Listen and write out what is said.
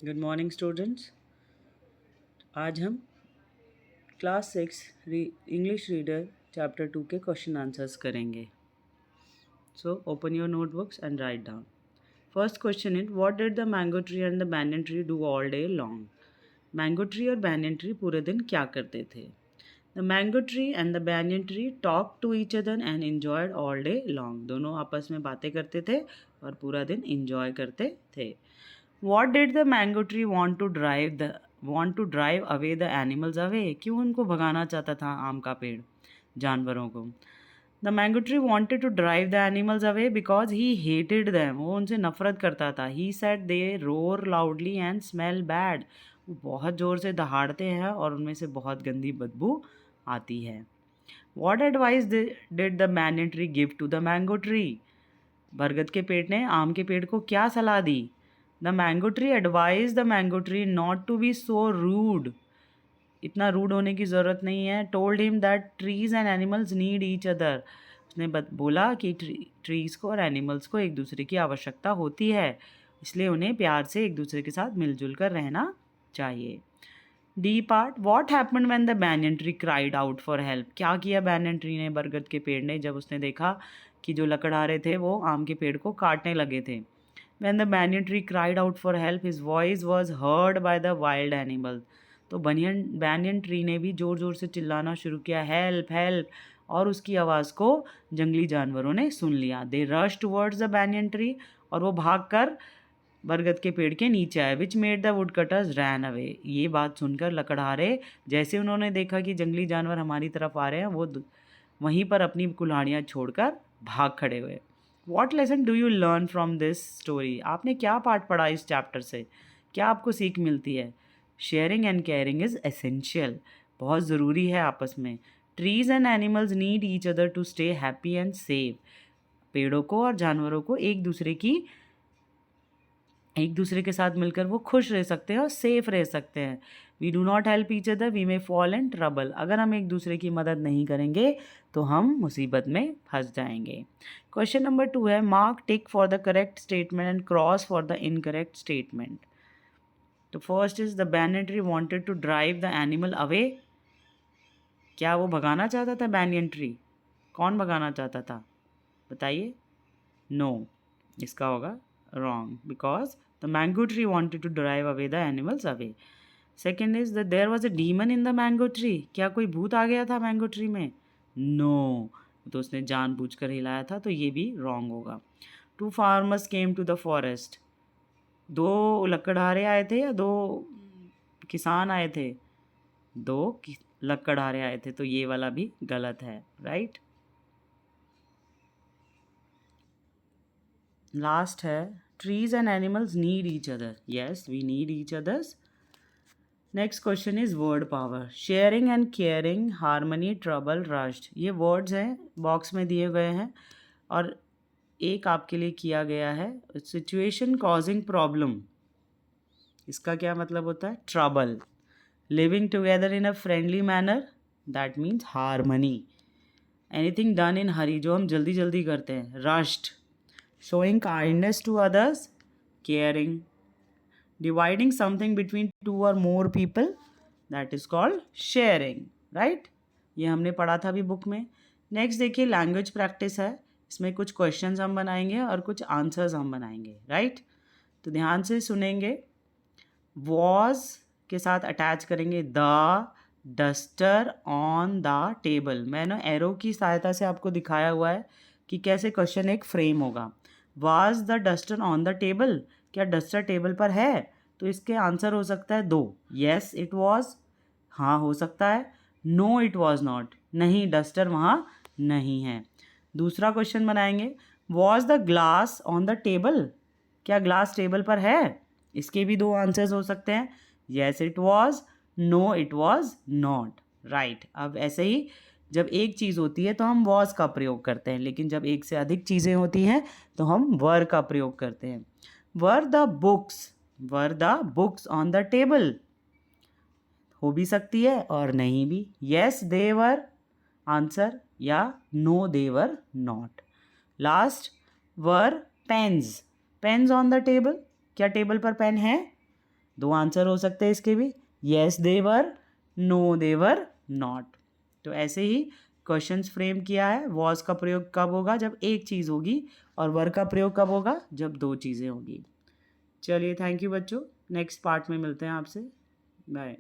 Good morning students. आज हम class 6 English reader chapter 2 के क्वेश्चन आंसर्स करेंगे। So open your notebooks and write down. First question is what did the mango tree and the banyan tree do all day long. Mango tree और banyan tree पूरे दिन क्या करते थे? The mango tree and the banyan tree talk to each other and enjoyed all day long. दोनों आपस में बातें करते थे और पूरा दिन इंजॉय करते थे। What did the mango tree want to drive away the animals away? क्यों उनको भगाना चाहता था आम का पेड़ जानवरों को? The mango tree wanted to drive the animals away because he hated them. वो उनसे नफरत करता था. He said they roar loudly and smell bad. वो बहुत ज़ोर से दहाड़ते हैं और उनमें से बहुत गंदी बदबू आती है. What advice did the banyan tree give to the mango tree? बरगद के पेड़ ने आम के पेड़ को क्या सलाह दी? The mango tree advise the mango tree not to be so rude. इतना रूड होने की ज़रूरत नहीं है। Told him that trees and animals need each other. उसने बोला कि ट्रीज़ को और एनिमल्स को एक दूसरे की आवश्यकता होती है, इसलिए उन्हें प्यार से एक दूसरे के साथ मिलजुल कर रहना चाहिए। D part, what happened when the banyan tree cried out for help. क्या किया बैनियन ट्री ने, बरगद के पेड़ ने, जब उसने देखा कि जो लकड़हारे थे वो आम के पेड़ को काटने लगे थे। When the banyan tree cried out for help, his voice was heard by the wild animals. तो banyan tree ने भी ज़ोर ज़ोर से चिल्लाना शुरू किया, हेल्प हेल्प, और उसकी आवाज़ को जंगली जानवरों ने सुन लिया। They rush towards the banyan tree, और वो भागकर बरगद के पेड़ के नीचे आए। Which made the wood cutters ran away. ये बात सुनकर लकड़हारे जैसे उन्होंने देखा कि जंगली जानवर हमारी तरफ आ रहे हैं, वो वहीं पर अपनी कुल्हाड़ियाँ छोड़कर भाग खड़े हुए। What lesson do you learn from this story. आपने क्या पाठ पढ़ा इस चैप्टर से, क्या आपको सीख मिलती है? Sharing and caring is essential. बहुत ज़रूरी है आपस में। Trees and animals need each other to stay happy and safe. पेड़ों को और जानवरों को एक दूसरे के साथ मिलकर वो खुश रह सकते हैं और सेफ रह सकते हैं। We do not help each other we may fall in trouble. अगर हम एक दूसरे की मदद नहीं करेंगे तो हम मुसीबत में फंस जाएंगे। क्वेश्चन नंबर 2 है, mark tick for the correct statement and cross for the incorrect statement. तो first is the banyan tree wanted to drive the animal away. क्या वो भगाना चाहता था बैनियन ट्री? कौन भगाना चाहता था बताइए? नो, इसका होगा wrong because the mango tree wanted to drive away the animals away. Second is that there was a demon in the mango tree. क्या कोई भूत आ गया था मैंगो ट्री में? No, तो उसने जानबूझकर हिलाया था, तो ये भी wrong होगा। Two farmers came to the forest. दो लकड़हारे आए थे या दो किसान आए थे? लकड़हारे आए थे, तो ये वाला भी गलत है, राइट? लास्ट है, trees and animals need each other. Yes, we need each others. Next question is word power. Sharing and caring, harmony, trouble, rushed. ये वर्ड्स हैं, बॉक्स में दिए गए हैं, और एक आपके लिए किया गया है, सिचुएशन कॉजिंग प्रॉब्लम। इसका क्या मतलब होता है? Trouble. Living together in a friendly manner, that means harmony. Anything done in hurry, जो हम जल्दी जल्दी करते हैं, rushed. Showing kindness to others, caring. Dividing something between two or more people, that is called sharing, right? ये हमने पढ़ा था अभी बुक में। नेक्स्ट देखिए, लैंग्वेज प्रैक्टिस है। इसमें कुछ क्वेश्चंस हम बनाएंगे और कुछ आंसर्स हम बनाएंगे, राइट? तो ध्यान से सुनेंगे। वॉज के साथ अटैच करेंगे the duster on the table. मैंने एरो की सहायता से आपको दिखाया हुआ है कि कैसे क्वेश्चन एक फ्रेम होगा। Was the duster on the table, क्या डस्टर टेबल पर है? तो इसके आंसर हो सकता है दो, येस इट वॉज, हाँ हो सकता है, नो इट वॉज नॉट, नहीं डस्टर वहाँ नहीं है। दूसरा क्वेश्चन बनाएंगे, was the glass on the table, क्या ग्लास टेबल पर है? इसके भी दो आंसर्स हो सकते हैं, yes it was, no it was not, right. अब ऐसे ही जब एक चीज़ होती है तो हम वॉज का प्रयोग करते हैं, लेकिन जब एक से अधिक चीज़ें होती हैं तो हम वर का प्रयोग करते हैं। Were the books on the table, हो भी सकती है और नहीं भी। येस दे वर आंसर, या no they were not. Last, were pens on the table, क्या टेबल पर पेन है? दो आंसर हो सकते हैं इसके भी, yes they were, no they were not. तो ऐसे ही क्वेश्चंस फ्रेम किया है। वॉज का प्रयोग कब होगा, जब एक चीज़ होगी, और वर का प्रयोग कब होगा, जब दो चीज़ें होगी। चलिए थैंक यू बच्चों, नेक्स्ट पार्ट में मिलते हैं आपसे, बाय।